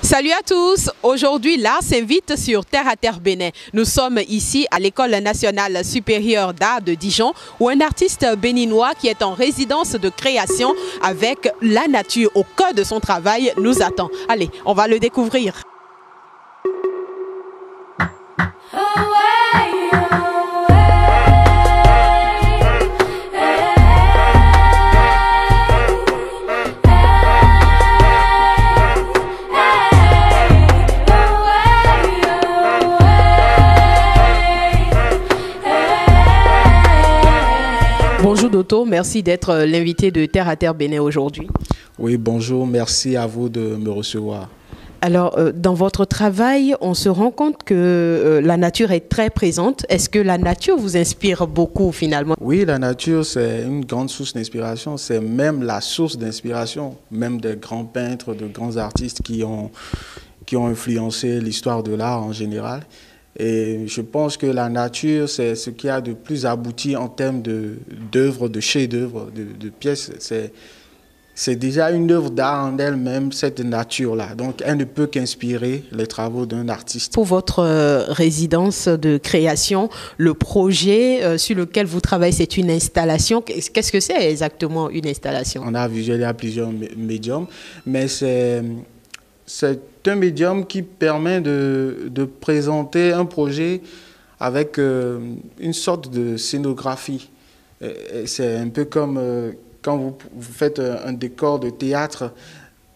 Salut à tous, aujourd'hui l'art s'invite sur Terre à Terre Bénin. Nous sommes ici à l'École nationale supérieure d'art de Dijon où un artiste béninois qui est en résidence de création avec la nature au cœur de son travail nous attend. Allez, on va le découvrir. Bonjour Doto, merci d'être l'invité de Terre à Terre Bénin aujourd'hui. Oui, bonjour, merci à vous de me recevoir. Alors, dans votre travail, on se rend compte que la nature est très présente. Est-ce que la nature vous inspire beaucoup finalement? Oui, la nature, c'est une grande source d'inspiration. C'est même la source d'inspiration, même des grands peintres, de grands artistes qui ont influencé l'histoire de l'art en général. Et je pense que la nature, c'est ce qu'il y a de plus abouti en termes d'œuvres, de chefs-d'œuvre, de pièces. C'est déjà une œuvre d'art en elle-même, cette nature-là. Donc, elle ne peut qu'inspirer les travaux d'un artiste. Pour votre résidence de création, le projet sur lequel vous travaillez, c'est une installation. Qu'est-ce que c'est exactement une installation? En art visuel, il y a plusieurs médiums, mais c'est un médium qui permet de présenter un projet avec une sorte de scénographie. C'est un peu comme quand vous faites un décor de théâtre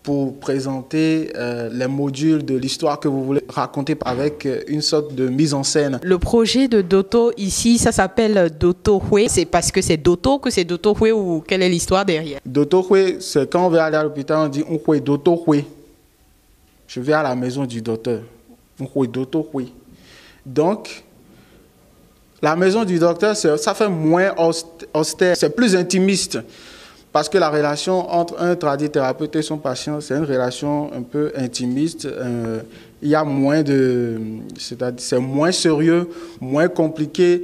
pour présenter les modules de l'histoire que vous voulez raconter avec une sorte de mise en scène. Le projet de Doto ici, ça s'appelle Doto Hue. C'est parce que c'est Doto Hue ou quelle est l'histoire derrière? Doto Hue, c'est quand on veut aller à l'hôpital, on dit on Hue, Doto Hue. Je vais à la maison du docteur. Doto Hue. Donc, la maison du docteur, ça fait moins austère, c'est plus intimiste. Parce que la relation entre un tradithérapeute et son patient, c'est une relation un peu intimiste. Il y a moins c'est moins sérieux, moins compliqué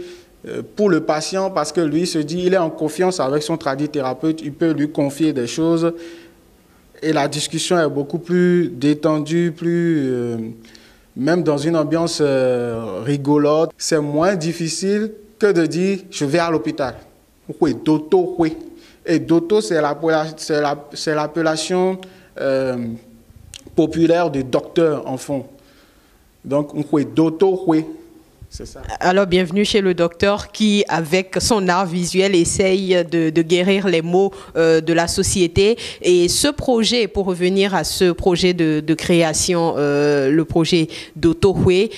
pour le patient parce que lui se dit, il est en confiance avec son tradithérapeute, il peut lui confier des choses et la discussion est beaucoup plus détendue, même dans une ambiance rigolote. C'est moins difficile que de dire, je vais à l'hôpital. Doto Hue. Et Doto, c'est l'appellation populaire de docteur en fond. Donc, Doto Hue, c'est ça. Alors, bienvenue chez le docteur qui, avec son art visuel, essaye de guérir les maux de la société. Et ce projet, pour revenir à ce projet de création, le projet Doto Hue,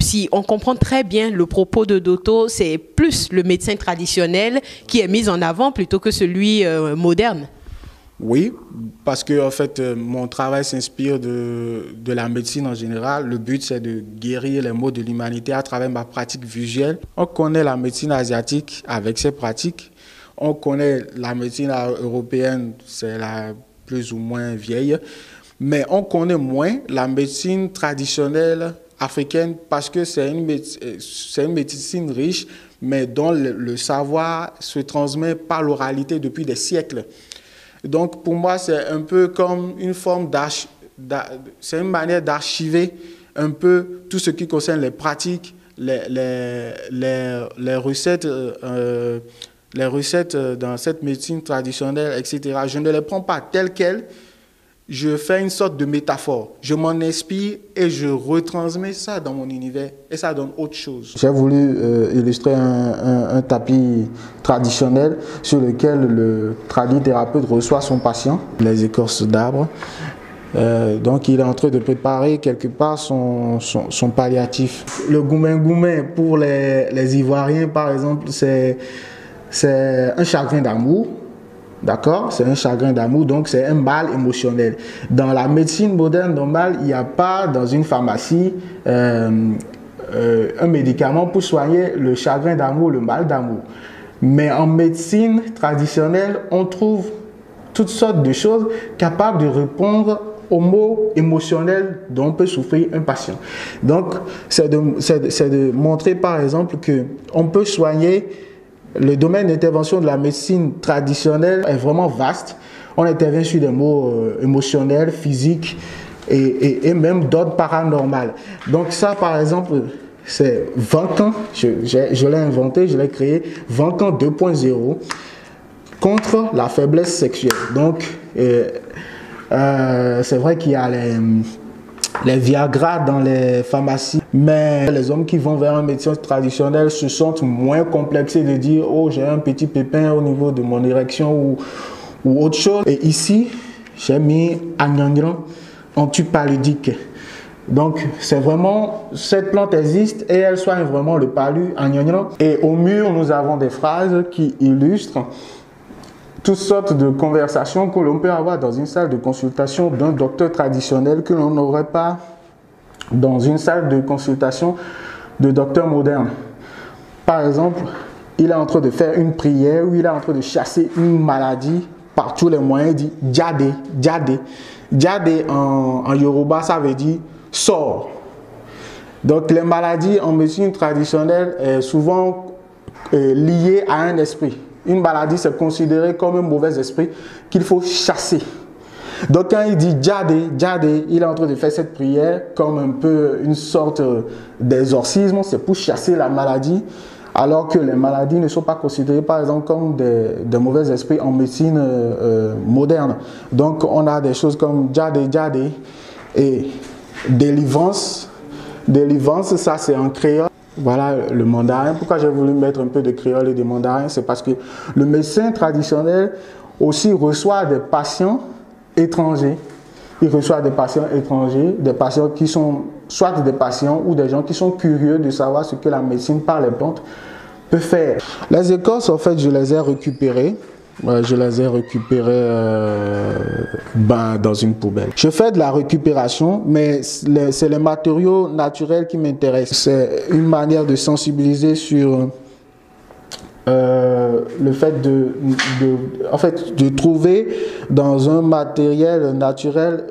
si on comprend très bien le propos de Doto, c'est plus le médecin traditionnel qui est mis en avant plutôt que celui moderne. Oui, parce que en fait, mon travail s'inspire de la médecine en général. Le but, c'est de guérir les maux de l'humanité à travers ma pratique visuelle. On connaît la médecine asiatique avec ses pratiques. On connaît la médecine européenne, c'est la plus ou moins vieille. Mais on connaît moins la médecine traditionnelle africaine parce que c'est une médecine riche, mais dont le savoir se transmet par l'oralité depuis des siècles. Donc, pour moi, c'est un peu comme une forme c'est une manière d'archiver un peu tout ce qui concerne les pratiques, les recettes dans cette médecine traditionnelle, etc. Je ne les prends pas telles quelles. Je fais une sorte de métaphore. Je m'en inspire et je retransmets ça dans mon univers et ça donne autre chose. J'ai voulu illustrer un tapis traditionnel sur lequel le tradithérapeute reçoit son patient, les écorces d'arbres. Donc il est en train de préparer quelque part son palliatif. Le goumé pour les Ivoiriens, par exemple, c'est un chagrin d'amour. D'accord? C'est un chagrin d'amour, donc c'est un mal émotionnel. Dans la médecine moderne normale, il n'y a pas dans une pharmacie un médicament pour soigner le chagrin d'amour, le mal d'amour. Mais en médecine traditionnelle, on trouve toutes sortes de choses capables de répondre aux maux émotionnels dont peut souffrir un patient. Donc, c'est de montrer par exemple qu'on peut soigner. Le domaine d'intervention de la médecine traditionnelle est vraiment vaste. On intervient sur des maux émotionnels, physiques, et même d'ordre paranormal. Donc ça, par exemple, c'est Vancan, je l'ai inventé, je l'ai créé, Vancan 2.0 contre la faiblesse sexuelle. Donc, c'est vrai qu'il y a les Viagra dans les pharmacies, mais les hommes qui vont vers un médecin traditionnel se sentent moins complexés de dire « Oh, j'ai un petit pépin au niveau de mon érection » ou autre chose. Et ici, j'ai mis Agnagnan antipaludique. Donc, c'est vraiment, cette plante existe et elle soigne vraiment le palu Agnagnan. Et au mur, nous avons des phrases qui illustrent toutes sortes de conversations que l'on peut avoir dans une salle de consultation d'un docteur traditionnel que l'on n'aurait pas dans une salle de consultation de docteur moderne. Par exemple, il est en train de faire une prière ou il est en train de chasser une maladie par tous les moyens. Il dit « Djadé, Djadé ». Djadé en Yoruba, ça veut dire « sort ». Donc les maladies en médecine traditionnelle sont souvent liées à un esprit. Une maladie, c'est considéré comme un mauvais esprit qu'il faut chasser. Donc quand il dit Djadé, Djadé, il est en train de faire cette prière comme un peu une sorte d'exorcisme, c'est pour chasser la maladie, alors que les maladies ne sont pas considérées par exemple comme des mauvais esprits en médecine moderne. Donc on a des choses comme Djadé, Djadé et délivrance. Délivrance, ça c'est en créole. Voilà le mandarin. Pourquoi j'ai voulu mettre un peu de créole et de mandarin? C'est parce que le médecin traditionnel aussi reçoit des patients étrangers. Il reçoit des patients étrangers, des patients qui sont soit des patients ou des gens qui sont curieux de savoir ce que la médecine par les plantes peut faire. Les écorces, en fait, je les ai récupérées. Je les ai récupérées dans une poubelle. Je fais de la récupération, mais c'est les matériaux naturels qui m'intéressent. C'est une manière de sensibiliser sur le fait de trouver dans un matériel naturel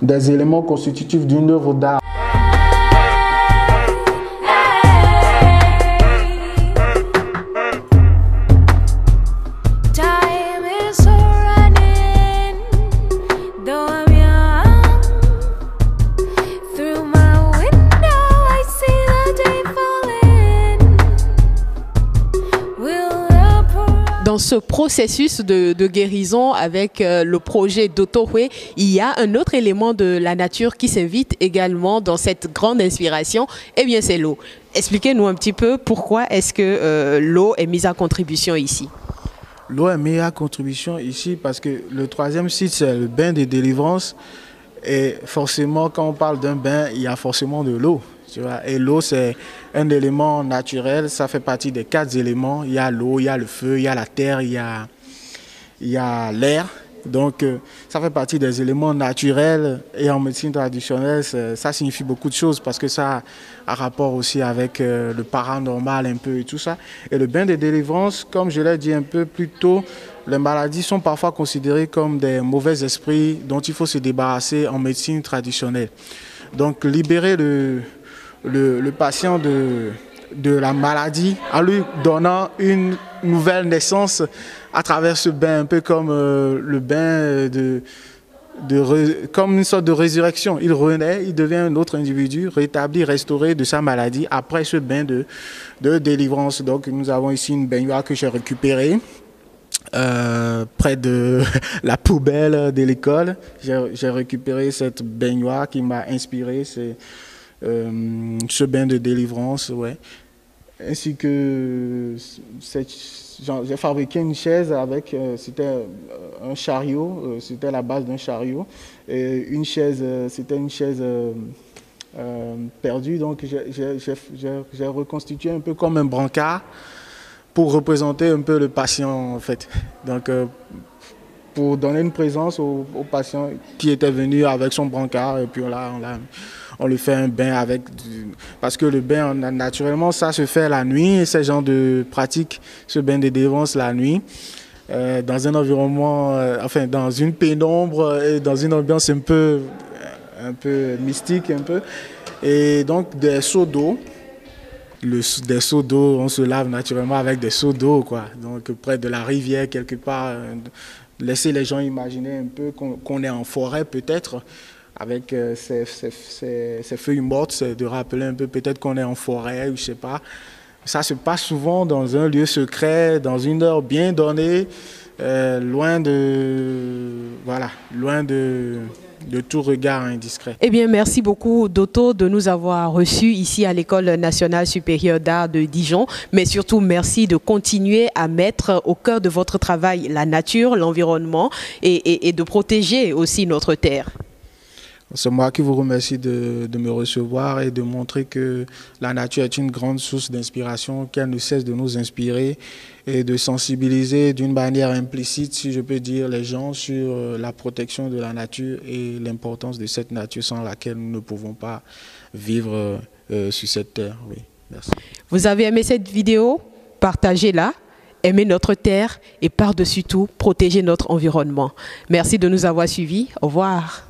des éléments constitutifs d'une œuvre d'art. Dans ce processus de guérison avec le projet d'Otohwe, il y a un autre élément de la nature qui s'invite également dans cette grande inspiration, et bien c'est l'eau. Expliquez-nous un petit peu pourquoi est-ce que l'eau est mise à contribution ici. L'eau est mise à contribution ici parce que le troisième site, c'est le bain de délivrance. Et forcément, quand on parle d'un bain, il y a forcément de l'eau. Et l'eau, c'est un élément naturel, ça fait partie des 4 éléments. Il y a l'eau, il y a le feu, il y a la terre, il y a l'air. Donc, ça fait partie des éléments naturels. Et en médecine traditionnelle, ça signifie beaucoup de choses parce que ça a rapport aussi avec le paranormal un peu et tout ça. Et le bain de délivrance, comme je l'ai dit un peu plus tôt, les maladies sont parfois considérées comme des mauvais esprits dont il faut se débarrasser en médecine traditionnelle. Donc, libérer le patient de la maladie en lui donnant une nouvelle naissance à travers ce bain, un peu comme le bain comme une sorte de résurrection. Il renaît, il devient un autre individu, rétabli, restauré de sa maladie après ce bain de délivrance. Donc nous avons ici une baignoire que j'ai récupérée près de la poubelle de l'école. J'ai récupéré cette baignoire qui m'a inspiré. C'est ce bain de délivrance, ouais. Ainsi que j'ai fabriqué une chaise avec, c'était un chariot, c'était la base d'un chariot, et une chaise, c'était une chaise perdue, donc j'ai reconstitué un peu comme un brancard pour représenter un peu le patient en fait. Donc pour donner une présence au patient qui était venu avec son brancard, et puis là on lui fait un bain avec parce que le bain naturellement ça se fait la nuit, et ces gens de pratique ce bain de délivrance la nuit dans un environnement enfin dans une pénombre et dans une ambiance un peu mystique un peu, et donc des seaux d'eau. Des seaux d'eau, on se lave naturellement avec des seaux d'eau, quoi. Donc près de la rivière quelque part, laisser les gens imaginer un peu qu'on est en forêt peut-être. avec ces feuilles mortes, c'est de rappeler un peu peut-être qu'on est en forêt ou je sais pas. Ça se passe souvent dans un lieu secret, dans une heure bien donnée, loin de tout regard indiscret. Eh bien, merci beaucoup, Dotto, de nous avoir reçus ici à l'École nationale supérieure d'art de Dijon. Mais surtout, merci de continuer à mettre au cœur de votre travail la nature, l'environnement et de protéger aussi notre terre. C'est moi qui vous remercie de me recevoir et de montrer que la nature est une grande source d'inspiration, qu'elle ne cesse de nous inspirer et de sensibiliser d'une manière implicite, si je peux dire, les gens sur la protection de la nature et l'importance de cette nature sans laquelle nous ne pouvons pas vivre sur cette terre. Oui, merci. Vous avez aimé cette vidéo? Partagez-la. Aimez notre terre et par-dessus tout, protégez notre environnement. Merci de nous avoir suivis. Au revoir.